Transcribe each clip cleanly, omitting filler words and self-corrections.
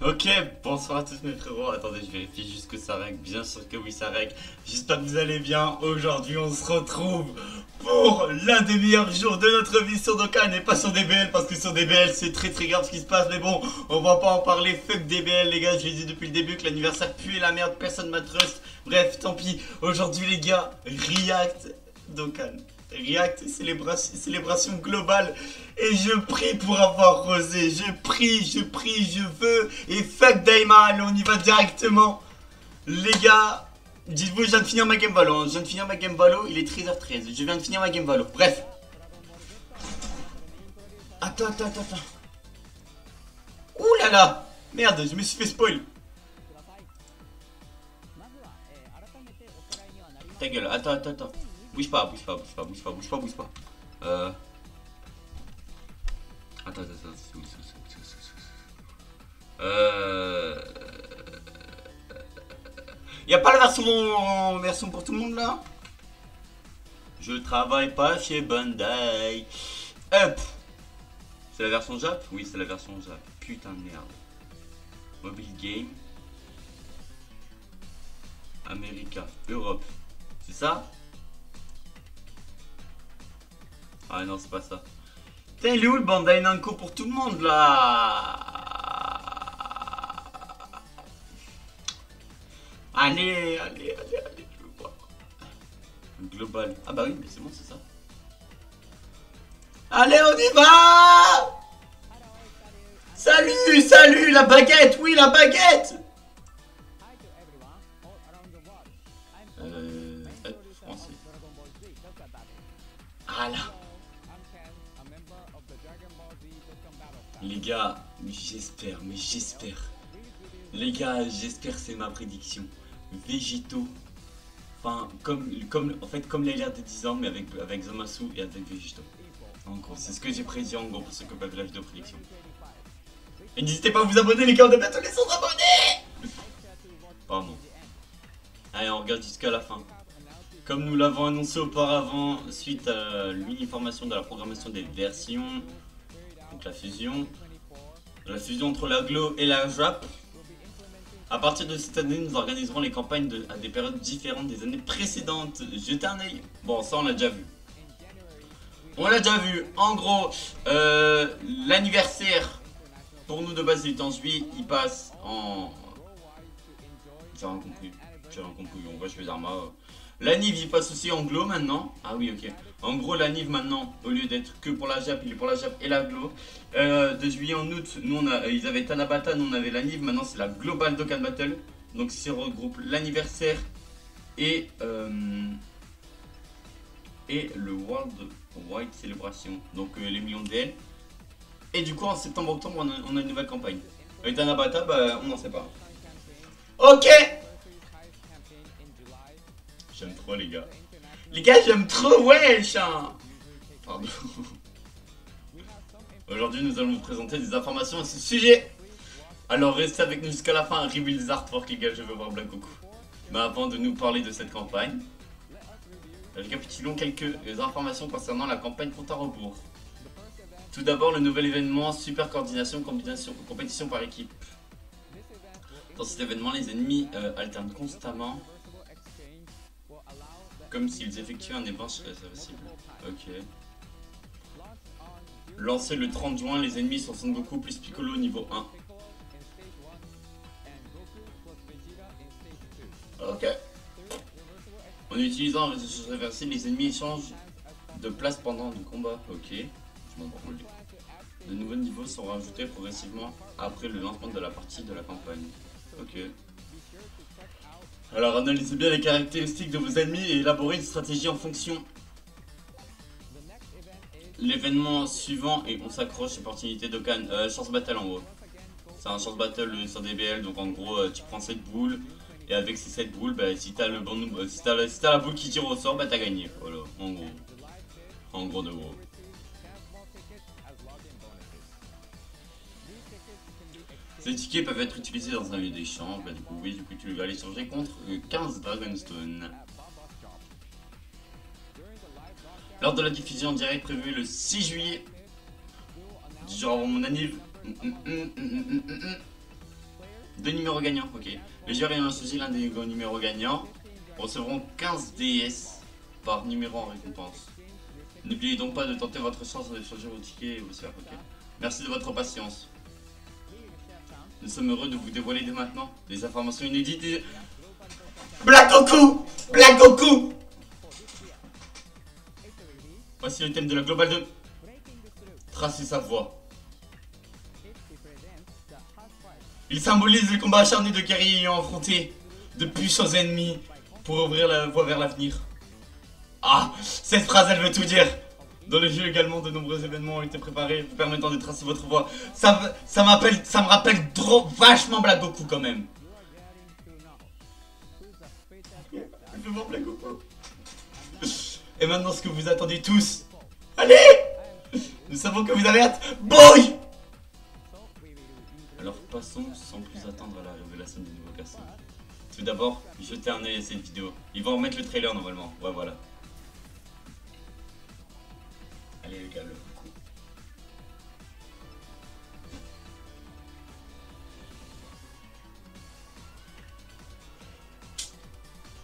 Ok, bonsoir à tous mes frérots. Attendez, je vérifie juste que ça règle. Bien sûr que oui, ça règle. J'espère que vous allez bien. Aujourd'hui, on se retrouve pour l'un des meilleurs jours de notre vie sur Dokkan et pas sur DBL parce que sur DBL, c'est très très grave ce qui se passe. Mais bon, on va pas en parler. Fuck DBL, les gars. Je l'ai dit depuis le début que l'anniversaire puait la merde. Personne m'a trust. Bref, tant pis. Aujourd'hui, les gars, React Dokkan. React, célébration globale. Et je prie pour avoir Rosé. Je prie, je veux. Et fuck Daima, allez, on y va directement. Les gars, dites-vous, je viens de finir ma game Valo. Je viens de finir ma game Valo, il est 13h13. Je viens de finir ma game Valo. Bref. Attends. Ouh là là. Merde, je me suis fait spoil. Ta gueule, attends. Bouge pas. Attends. Y'a pas la version pour tout le monde là? Je travaille pas chez Bandai. Hop. C'est la version Jap? Oui, c'est la version Jap. Putain de merde. Mobile Game. America. Europe. C'est ça? Ah non, c'est pas ça. Putain, il est où le Bandai Namco pour tout le monde là? Allez, je veux voir. Global. Ah bah oui, mais c'est bon, c'est ça. Allez, on y va! Salut, la baguette, oui, la baguette! Français. Ah là. Les gars, j'espère. Les gars, j'espère que c'est ma prédiction. Végétaux. Enfin, comme les l'air des 10 ans, mais avec Zamasu et avec Végétaux. En gros, c'est ce que j'ai prédit en gros pour ceux qui n'ont pas vu la vidéo prédiction. Et n'hésitez pas à vous abonner, les gars, on a bientôt les 100 abonnés! Pardon. Allez, on regarde jusqu'à la fin. Comme nous l'avons annoncé auparavant, suite à l'uniformation de la programmation des versions, donc la fusion entre la Glo et la JAP. A partir de cette année, nous organiserons les campagnes à des périodes différentes des années précédentes. Jetez un œil. Bon, ça on l'a déjà vu. En gros, l'anniversaire pour nous de base il est en juillet, il passe en... J'ai rien compris. En vrai, je fais Arma. La Nive il passe aussi en Glo maintenant. Ah oui, ok. En gros, la Nive maintenant, au lieu d'être que pour la Jap, il est pour la Jap et la Glo. De juillet en août, nous ils avaient Tanabata, nous on avait la Nive. Maintenant, c'est la Global Dokkan Battle. Donc, ça regroupe l'anniversaire et le World Wide Celebration. Donc, les millions de DL. Et du coup, en septembre-octobre, on a une nouvelle campagne. Et Tanabata, bah, on n'en sait pas. Ok! J'aime trop les gars. Les gars, j'aime trop, wesh hein. Pardon. Aujourd'hui, nous allons vous présenter des informations à ce sujet. Alors, restez avec nous jusqu'à la fin. Reveal des artworks, les gars, je veux voir Black Goku. Mais avant de nous parler de cette campagne, récapitulons quelques informations concernant la campagne compte à rebours. Tout d'abord, le nouvel événement Super Coordination compétition par équipe. Dans cet événement, les ennemis alternent constamment, comme s'ils effectuaient un épanche irréversible. Ok. Lancé le 30 juin, les ennemis sont Son Goku plus Piccolo niveau 1. Ok. En utilisant un réseau réversible, les ennemis échangent de place pendant le combat. Ok. Je m'en branle. De nouveaux niveaux sont rajoutés progressivement après le lancement de la partie de la campagne. Ok. Alors analysez bien les caractéristiques de vos ennemis et élaborez une stratégie en fonction. L'événement suivant, et on s'accroche, opportunité Dokkan, chance battle en gros. C'est un chance battle sur DBL, donc en gros tu prends cette boule, et avec ces 7 boules, bah, si t'as le bon, si t'as la boule qui tire au sort, bah t'as gagné. Voilà, en gros. En gros de gros. Ces tickets peuvent être utilisés dans un lieu d'échange, bah du coup tu vas les changer contre 15 Dragonstone. Lors de la diffusion en direct prévue le 6 juillet, du jour avant mon anniv, 2 numéros gagnants, ok. Les joueurs ayant choisi l'un des numéros gagnants recevront 15 DS par numéro en récompense. N'oubliez donc pas de tenter votre chance de changer vos tickets et vos sphères, ok. Merci de votre patience. Nous sommes heureux de vous dévoiler dès maintenant des informations inédites et... Black Goku! Black Goku! Voici le thème de la Global 2. Tracer sa voie. Il symbolise le combat acharné de guerriers ayant affronté de puissants ennemis pour ouvrir la voie vers l'avenir. Ah, cette phrase elle veut tout dire. Dans le jeu également, de nombreux événements ont été préparés vous permettant de tracer votre voie. Ça me rappelle trop vachement Black Goku quand même. Je veux voir Black Goku. Et maintenant ce que vous attendez tous. Allez! Nous savons que vous avez hâte. Boy! Alors passons sans plus attendre à la révélation du nouveau perso. Tout d'abord, jetez un œil à cette vidéo. Ils vont remettre le trailer normalement. Ouais, voilà. Allez les gars, le coup.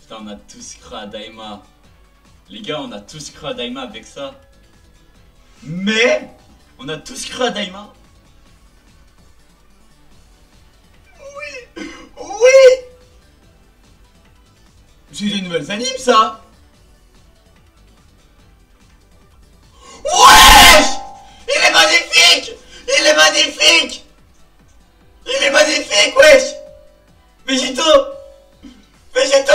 Putain, on a tous cru à Daima. Les gars, on a tous cru à Daima avec ça. Mais on a tous cru à Daima. Oui. Oui. J'ai des nouvelles animes ça. Wesh. Il est magnifique. Il est magnifique. Il est magnifique, wesh. Végéto. Végéto.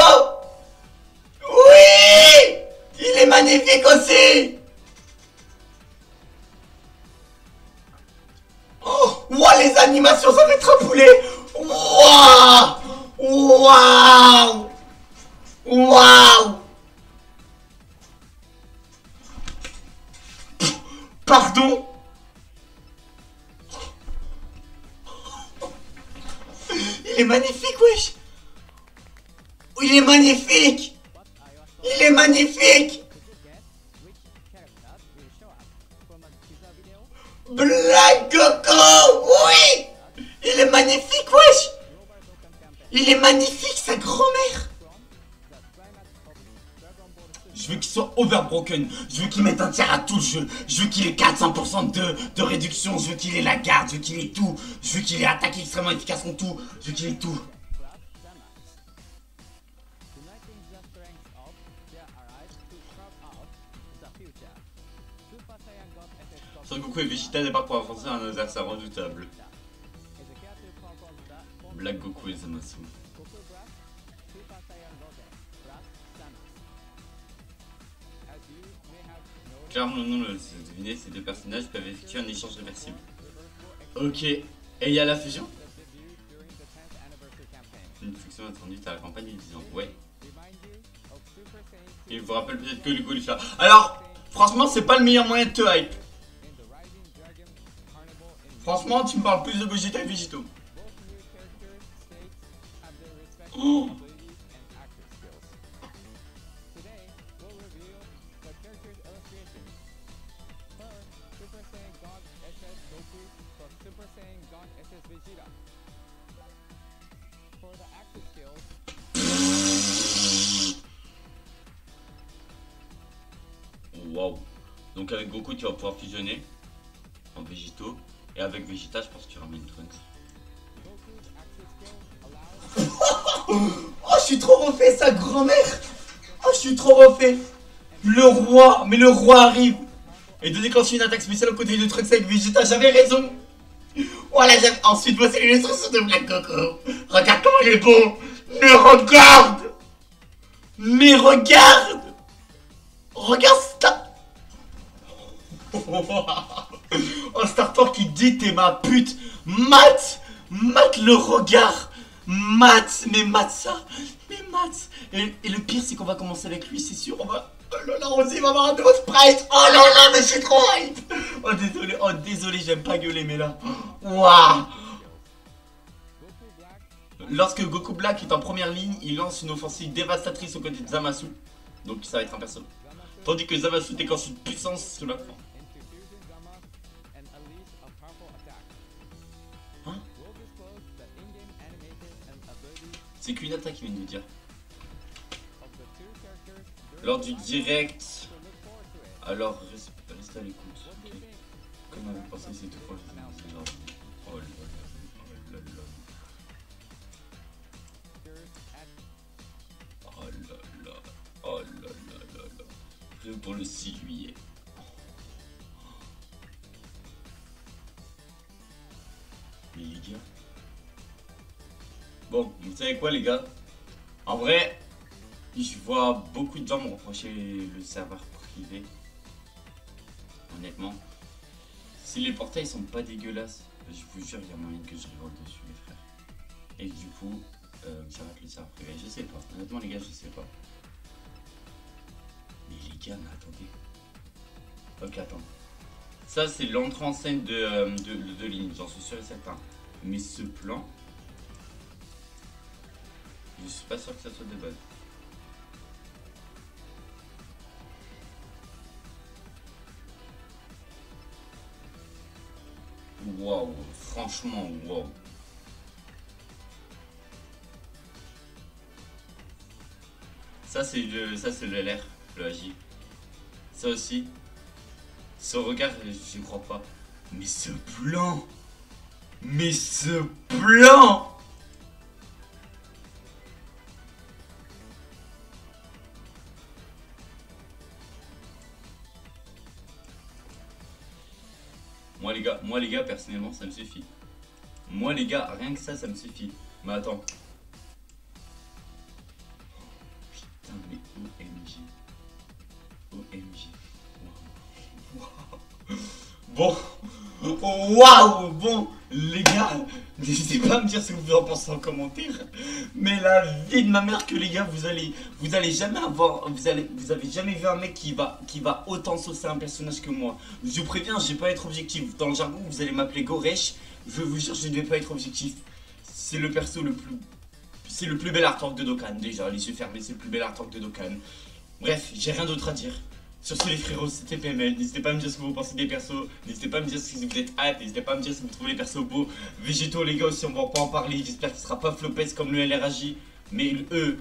Oui. Il est magnifique aussi. Ouah, les animations, ça va être un poulet. Waouh. Waouh. Waouh. Pardon. Il est magnifique, wesh. Il est magnifique. Il est magnifique. Black Goku. Oui. Il est magnifique, wesh. Il est magnifique, sa grand-mère. Je veux qu'il soit overbroken. Je veux qu'il mette un tiers à tout le jeu. Je veux qu'il ait 400% de réduction. Je veux qu'il ait la garde. Je veux qu'il ait tout. Je veux qu'il ait attaqué extrêmement efficace contre tout. Je veux qu'il ait tout. Son Goku et Vegeta débarquent pour affronter un adversaire redoutable. Black Goku et Zamasu. Clairement, le nom de deviner, ces deux personnages peuvent effectuer un échange réversible. Ok. Et il y a la fusion? Une fusion introduite à la campagne il 10 ans. Ouais. Il vous rappelle peut-être que le Goku lui. Alors, franchement, c'est pas le meilleur moyen de te hype. Franchement, tu me parles plus de Vegeta et Végéto. Oh. Wow. Donc avec Goku, tu vas pouvoir fusionner en Végéto. Et avec Vegeta, je pense que tu ramènes Trunks. Oh, je suis trop refait, sa grand-mère. Oh, je suis trop refait. Le roi, mais le roi arrive. Et de déclencher une attaque spéciale aux côtés de Trunks avec Vegeta, j'avais raison. Voilà, ensuite, voici les instructions de Black Goku. Regarde comment il est beau. Mais regarde. Mais regarde. Regarde ça. Oh, Startor qui dit t'es ma pute. Mate le regard. Mais mate ça. Mais mate. Et le pire c'est qu'on va commencer avec lui, c'est sûr. On va... Oh là là, Rosie va avoir un nouveau sprite. Oh là là, mais je suis trop hype. Oh désolé, j'aime pas gueuler mais là. Waouh. Lorsque Goku Black est en première ligne, il lance une offensive dévastatrice aux côtés de Zamasu. Donc ça va être un perso. Tandis que Zamasu déclenche une puissance sous la forme. Hein? C'est qu'une attaque qui vient de nous dire. Lors du direct. Alors, reste à l'écoute. Okay. Comme on avait pensé, c'est tout pour les énergies. Oh là là, oh là là. Oh là là, oh là là là là. Rien pour le 6 juillet. Mais les gars. Bon, vous savez quoi les gars? En vrai, je vois beaucoup de gens me reprocher le serveur privé. Honnêtement. Si les portails sont pas dégueulasses, je vous jure, il y a moyen que je rigole dessus les frères. Et du coup, j'arrête le serveur privé. Je sais pas. Honnêtement les gars, je sais pas. Mais les gars, mais attendez. Ok, attends. Ça, c'est l'entrée en scène de ligne, j'en suis sûr et certain. Mais ce plan, je suis pas sûr que ça soit de base. Waouh, franchement, waouh. Ça, c'est le LR, le AJ. Ça aussi. Ce regard, je crois pas. Mais ce plan! Mais ce plan! Moi les gars, personnellement, ça me suffit. Moi les gars, rien que ça me suffit. Mais attends. Putain, mais OMG. OMG. Bon, waouh, bon, les gars, n'hésitez pas à me dire ce que vous en pensez en commentaire. Mais la vie de ma mère que les gars, vous allez jamais avoir, vous avez jamais vu un mec qui va autant saucer un personnage que moi. Je vous préviens, je vais pas être objectif. Dans le jargon, vous allez m'appeler Goresh. Je vous jure, je ne vais pas être objectif. C'est le perso c'est le plus bel artwork de Dokkan déjà. Les yeux fermés, c'est le plus bel artwork de Dokkan. Bref, j'ai rien d'autre à dire. Sur ce les frérots, c'était PML, n'hésitez pas à me dire ce que vous pensez des persos, n'hésitez pas à me dire si vous êtes hype, n'hésitez pas à me dire si vous trouvez les persos beaux. Végétaux les gars aussi, on va pas en parler, j'espère qu'il sera pas flopès comme le LRAJ. Mais eux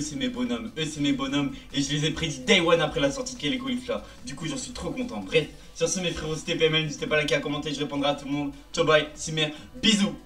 c'est mes bonhommes, et je les ai prédits day one après la sortie de Kélécolif là. Du coup j'en suis trop content, bref. Sur ce mes frérots, c'était PML, n'hésitez pas à liker, à commenter, je répondrai à tout le monde. Ciao bye, Simer, bisous.